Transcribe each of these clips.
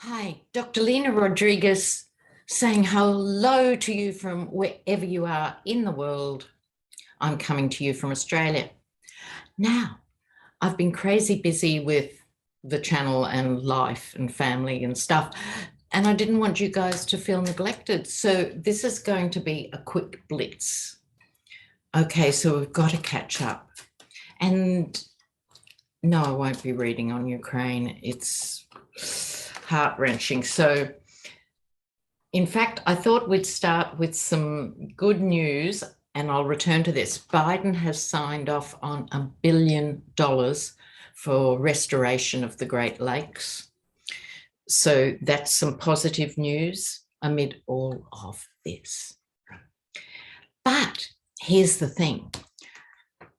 Hi, Dr. Lena Rodriguez saying hello to you from wherever you are in the world. I'm coming to you from Australia. Now, I've been crazy busy with the channel and life and family and stuff, and I didn't want you guys to feel neglected. So this is going to be a quick blitz. Okay, so we've got to catch up. And no, I won't be reading on Ukraine. It's heart-wrenching. So in fact, I thought we'd start with some good news, and I'll return to this. Biden has signed off on $1 billion for restoration of the Great Lakes. So that's some positive news amid all of this. But here's the thing.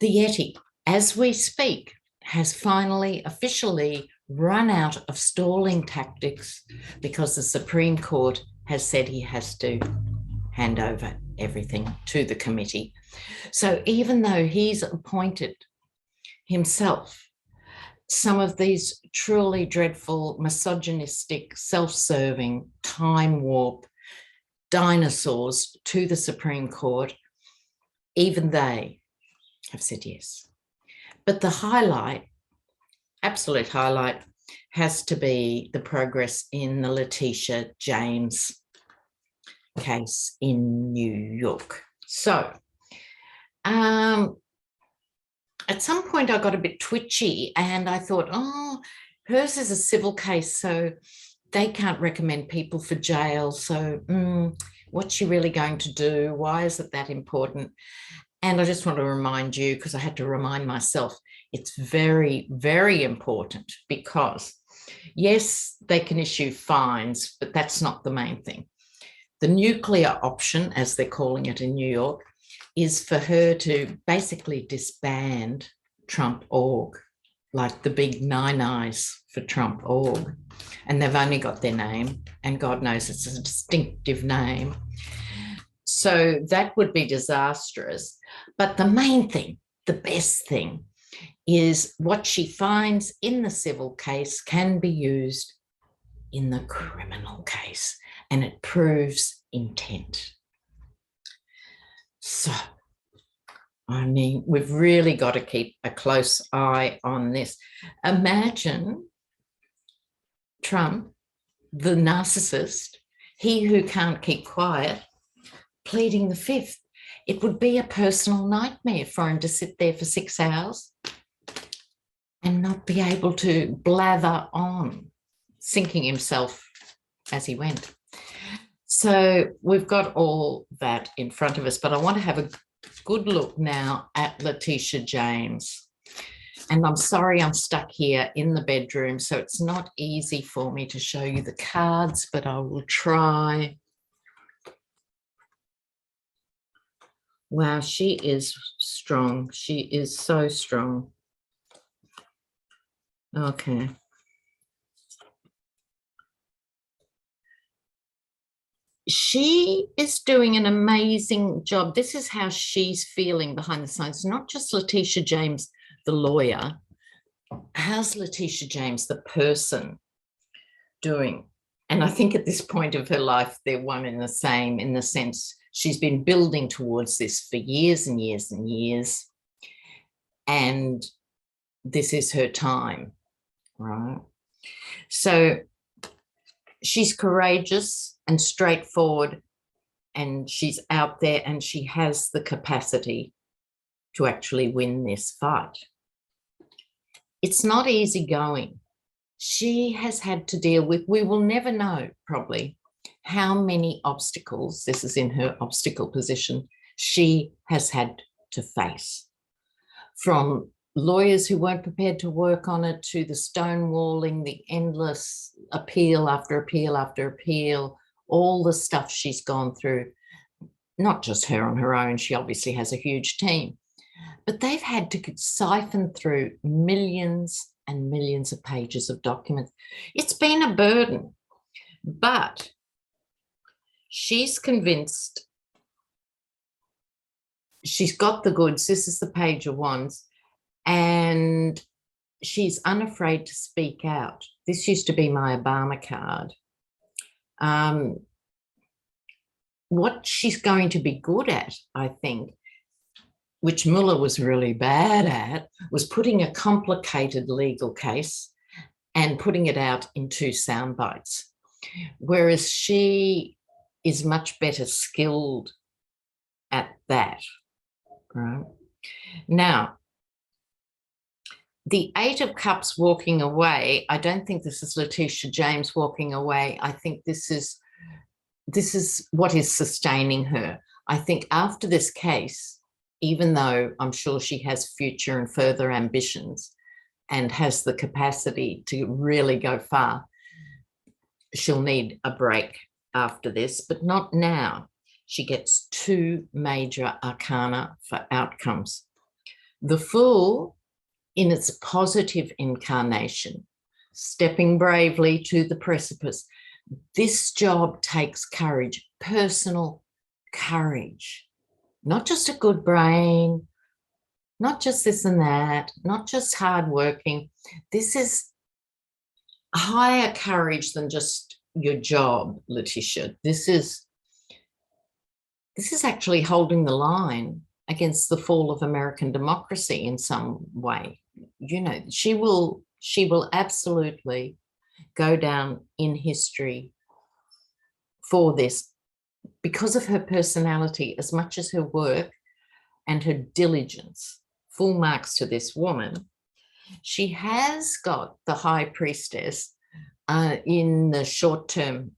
The Yeti, as we speak, has finally officially run out of stalling tactics because the Supreme Court has said he has to hand over everything to the committee. So even though he's appointed himself some of these truly dreadful, misogynistic, self-serving, time warp dinosaurs to the Supreme Court, even they have said yes. But the highlight, absolute highlight, has to be the progress in the Letitia James case in New York. So at some point I got a bit twitchy and I thought, oh, hers is a civil case, so they can't recommend people for jail. So what's she really going to do? Why is it that important? And I just want to remind you, because I had to remind myself, it's very, very important because, yes, they can issue fines, but that's not the main thing. The nuclear option, as they're calling it in New York, is for her to basically disband Trump.org, like the big nine eyes for Trump.org. And they've only got their name, and God knows it's a distinctive name. So that would be disastrous. But the main thing, the best thing, is what she finds in the civil case can be used in the criminal case, and it proves intent. So, I mean, we've really got to keep a close eye on this. Imagine Trump, the narcissist, he who can't keep quiet, pleading the fifth. It would be a personal nightmare for him to sit there for 6 hours and not be able to blather on, sinking himself as he went. So we've got all that in front of us, but I want to have a good look now at Letitia James. And I'm sorry I'm stuck here in the bedroom, so it's not easy for me to show you the cards, but I will try. Wow, she is strong. She is so strong. Okay. She is doing an amazing job. This is how she's feeling behind the scenes, not just Letitia James, the lawyer. How's Letitia James, the person, doing? And I think at this point of her life, they're one and the same, in the sense she's been building towards this for years and years and years. And this is her time, right? So she's courageous and straightforward, and she's out there, and she has the capacity to actually win this fight. It's not easy going. She has had to deal with, we will never know probably how many obstacles, this is in her obstacle position, she has had to face. From lawyers who weren't prepared to work on it, to the stonewalling, the endless appeal after appeal after appeal, all the stuff she's gone through. Not just her on her own, she obviously has a huge team, but they've had to siphon through millions and millions of pages of documents. It's been a burden, but she's convinced, she's got the goods. This is the Page of Wands, and she's unafraid to speak out. This used to be my Obama card. What she's going to be good at, I think, which Muller was really bad at, was putting a complicated legal case and putting it out in 2 sound bites. Whereas she is much better skilled at that, right? Now, the 8 of Cups walking away, I don't think this is Letitia James walking away. I think this is what is sustaining her. I think after this case, even though I'm sure she has future and further ambitions and has the capacity to really go far, she'll need a break after this, but not now. She gets 2 major arcana for outcomes. The Fool, in its positive incarnation, stepping bravely to the precipice. This job takes courage, personal courage, not just a good brain, not just this and that, not just hardworking. This is higher courage than just your job, Letitia. This is actually holding the line against the fall of American democracy in some way. You know, she will absolutely go down in history for this because of her personality as much as her work and her diligence. Full marks to this woman. She has got the High Priestess in the short-term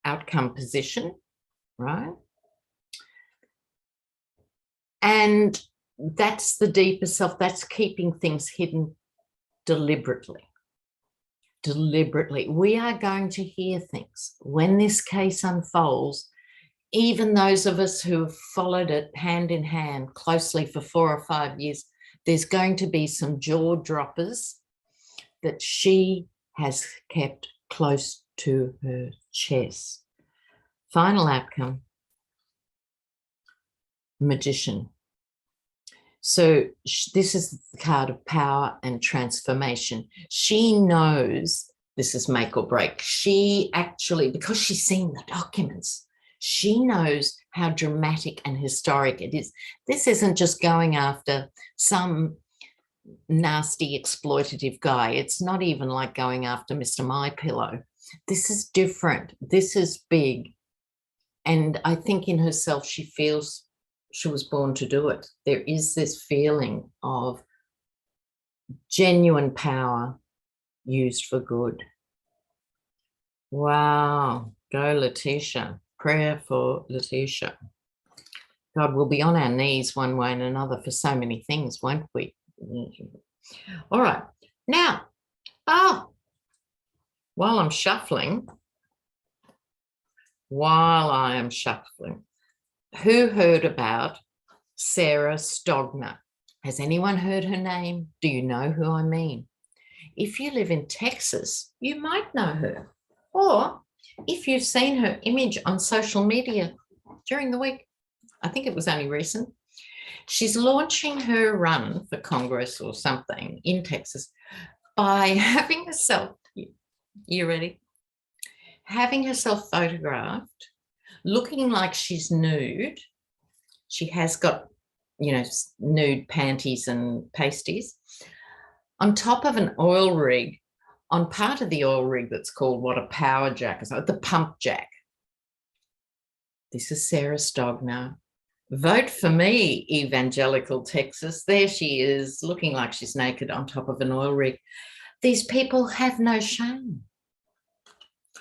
outcome position, right? And that's the deeper self. That's keeping things hidden deliberately. Deliberately. We are going to hear things when this case unfolds. Even those of us who have followed it hand in hand closely for 4 or 5 years, there's going to be some jaw droppers that she has kept close to her chest. Final outcome, Magician. So this is the card of power and transformation. She knows this is make or break. She actually, because she's seen the documents, she knows how dramatic and historic it is. This isn't just going after some nasty exploitative guy. It's not even like going after Mr. My Pillow. This is different. This is big. And I think in herself, she feels she was born to do it. There is this feeling of genuine power used for good. Wow. Go, Letitia. Prayer for Letitia. God, we'll be on our knees one way and another for so many things, won't we? All right. Now, while I'm shuffling, who heard about Sarah Stogner? Has anyone heard her name? Do you know who I mean? If you live in Texas, you might know her. Or if you've seen her image on social media during the week, I think it was only recent, she's launching her run for Congress or something in Texas by having herself, you ready? Having herself photographed, looking like she's nude. She has got, you know, nude panties and pasties on top of an oil rig, on part of the oil rig that's called what, a power jack, the pump jack. This is Sarah Stogner. Vote for me, Evangelical Texas. There she is, looking like she's naked on top of an oil rig. These people have no shame.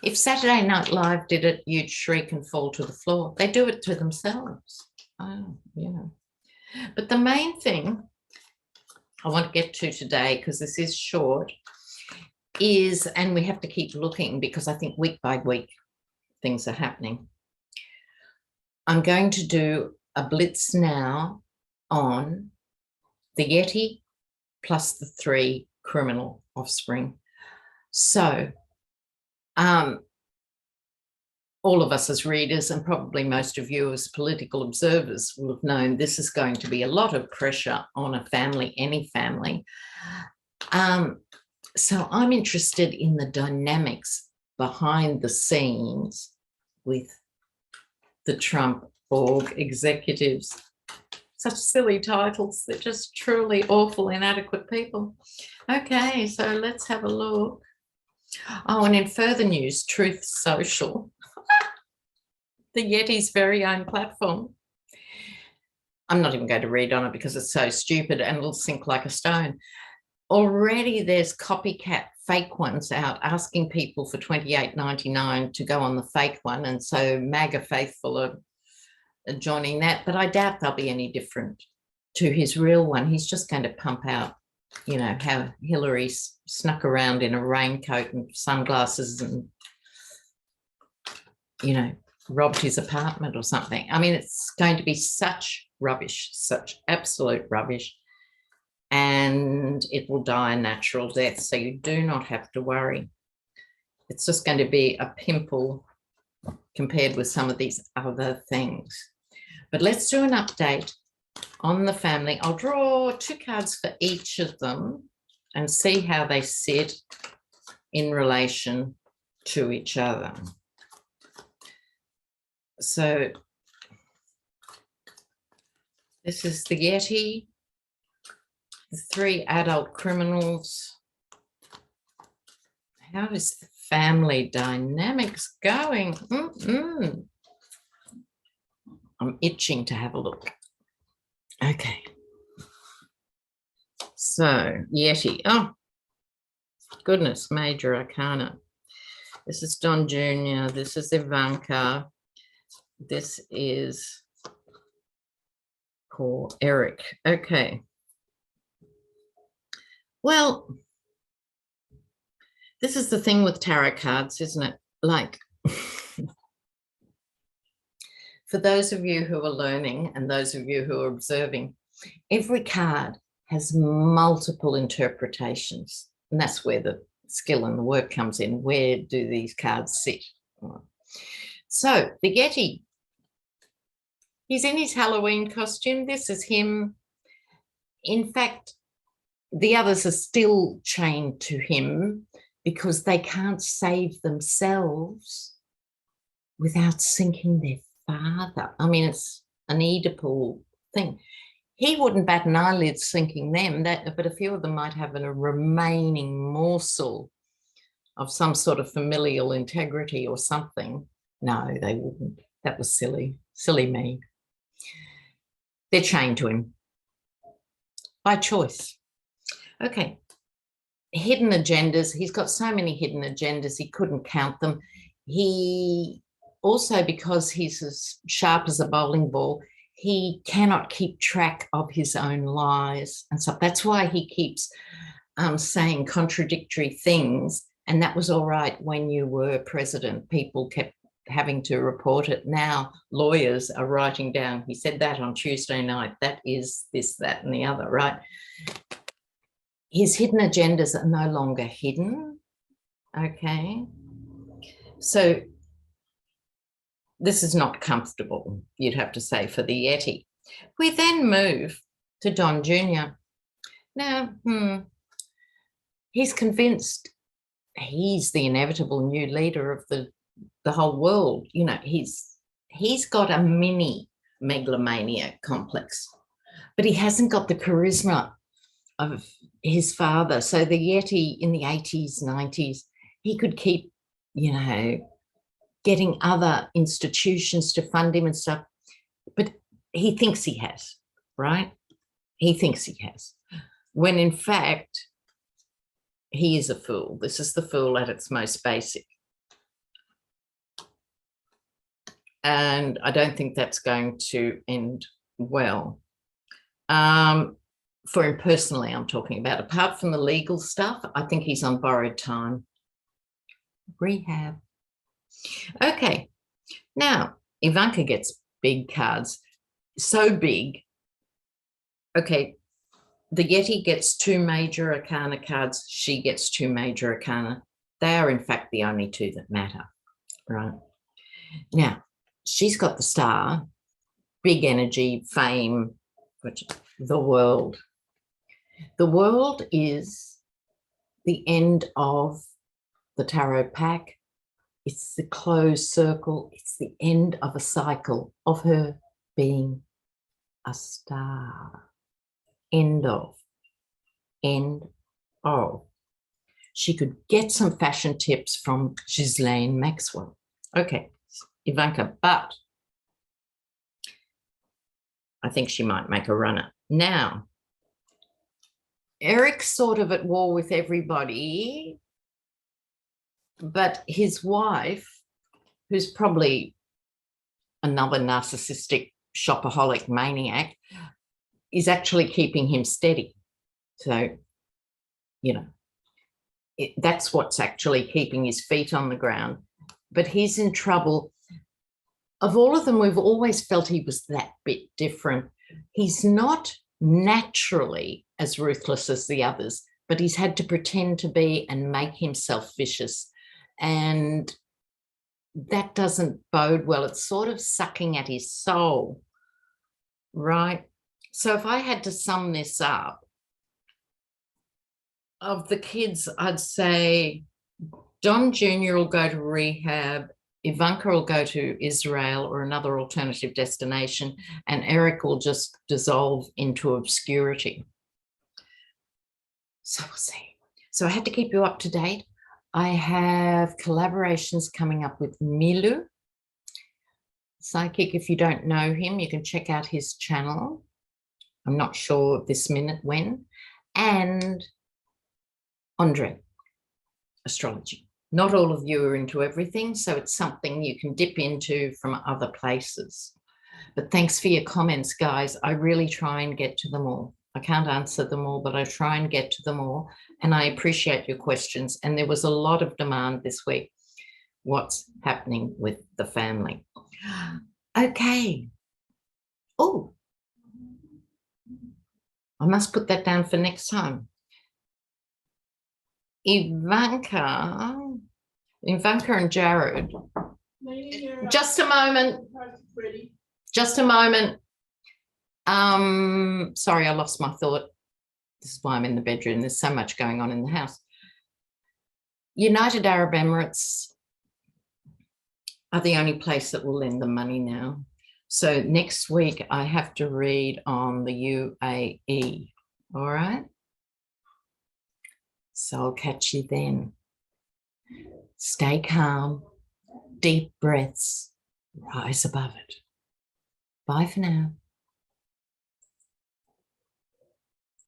If Saturday Night Live did it, you'd shriek and fall to the floor. They do it to themselves. Oh, you know. But the main thing I want to get to today, because this is short, is, and we have to keep looking because I think week by week things are happening. I'm going to do a blitz now on the Yeti plus the 3 criminal offspring. So all of us as readers, and probably most of you as political observers, will have known this is going to be a lot of pressure on a family, any family. So I'm interested in the dynamics behind the scenes with the Trump org executives. Such silly titles. They're just truly awful, inadequate people. Okay, so let's have a look. Oh, and in further news, Truth Social, the Yeti's very own platform. I'm not even going to read on it because it's so stupid and it'll sink like a stone. Already there's copycat fake ones out asking people for $28.99 to go on the fake one. And so MAGA faithful are joining that, but I doubt they'll be any different to his real one. He's just going to pump out, you know, how Hillary snuck around in a raincoat and sunglasses and, you know, robbed his apartment or something. I mean, it's going to be such rubbish, such absolute rubbish, and it will die a natural death. So you do not have to worry. It's just going to be a pimple compared with some of these other things. But let's do an update on the family. I'll draw 2 cards for each of them and see how they sit in relation to each other. So this is the Yeti, the 3 adult criminals. How is the family dynamics going? I'm itching to have a look. Okay. So, Yeti. Oh, goodness, Major Arcana. This is Don Jr. This is Ivanka. This is poor Eric. Okay. Well, this is the thing with tarot cards, isn't it? Like, for those of you who are learning and those of you who are observing, every card has multiple interpretations. And that's where the skill and the work comes in. Where do these cards sit? So the Yeti, he's in his Halloween costume. This is him. In fact, the others are still chained to him because they can't save themselves without sinking their father. I mean, it's an Oedipal thing. He wouldn't bat an eyelid sinking them, but a few of them might have a remaining morsel of some sort of familial integrity or something. No, they wouldn't. That was silly. Silly me. They're chained to him by choice. Okay. Hidden agendas. He's got so many hidden agendas, he couldn't count them. He also, because he's as sharp as a bowling ball, he cannot keep track of his own lies and stuff. That's why he keeps saying contradictory things. And that was all right when you were president. People kept having to report it. Now lawyers are writing down, he said that on Tuesday night, that is this, that, and the other, right? His hidden agendas are no longer hidden. Okay. So this is not comfortable, you'd have to say, for the Yeti. We then move to Don Jr. Now, he's convinced he's the inevitable new leader of the whole world. You know, he's got a mini megalomaniac complex, but he hasn't got the charisma of his father. So the Yeti in the 80s, 90s, he could keep, you know, getting other institutions to fund him and stuff, but he thinks he has, right? He thinks he has, when in fact, he is a fool. This is the fool at its most basic. And I don't think that's going to end well. For him personally, I'm talking about. Apart from the legal stuff, I think he's on borrowed time. Rehab. Okay. Now, Ivanka gets big cards. So big. Okay. The Yeti gets 2 major arcana cards. She gets 2 major arcana. They are, in fact, the only 2 that matter, right? Now, she's got the star, big energy, fame, which the world. The world is the end of the tarot pack. It's the closed circle. It's the end of a cycle of her being a star. End of. End of. She could get some fashion tips from Ghislaine Maxwell. Okay, Ivanka, but I think she might make a runner. Now, Eric's sort of at war with everybody, but his wife, who's probably another narcissistic shopaholic maniac, is actually keeping him steady. So, you know, that's what's actually keeping his feet on the ground. But he's in trouble. Of all of them, we've always felt he was that bit different. He's not naturally as ruthless as the others, but he's had to pretend to be and make himself vicious. And that doesn't bode well. It's sort of sucking at his soul, right? So if I had to sum this up, of the kids, I'd say Don Jr. will go to rehab, Ivanka will go to Israel or another alternative destination, and Eric will just dissolve into obscurity. So we'll see. So I had to keep you up to date. I have collaborations coming up with Milu Psychic. If you don't know him, you can check out his channel. I'm not sure this minute when. And Andre, astrology. Not all of you are into everything, so it's something you can dip into from other places. But thanks for your comments, guys. I really try and get to them all. I can't answer them all, but I try and get to them all. And I appreciate your questions. And there was a lot of demand this week. What's happening with the family? Okay. Oh, I must put that down for next time. Ivanka and Jared. Just a moment. Just a moment. Sorry, I lost my thought. This is why I'm in the bedroom. There's so much going on in the house. United Arab Emirates are the only place that will lend them money now. So next week I have to read on the UAE. All right. So I'll catch you then. Stay calm, deep breaths, rise above it. Bye for now.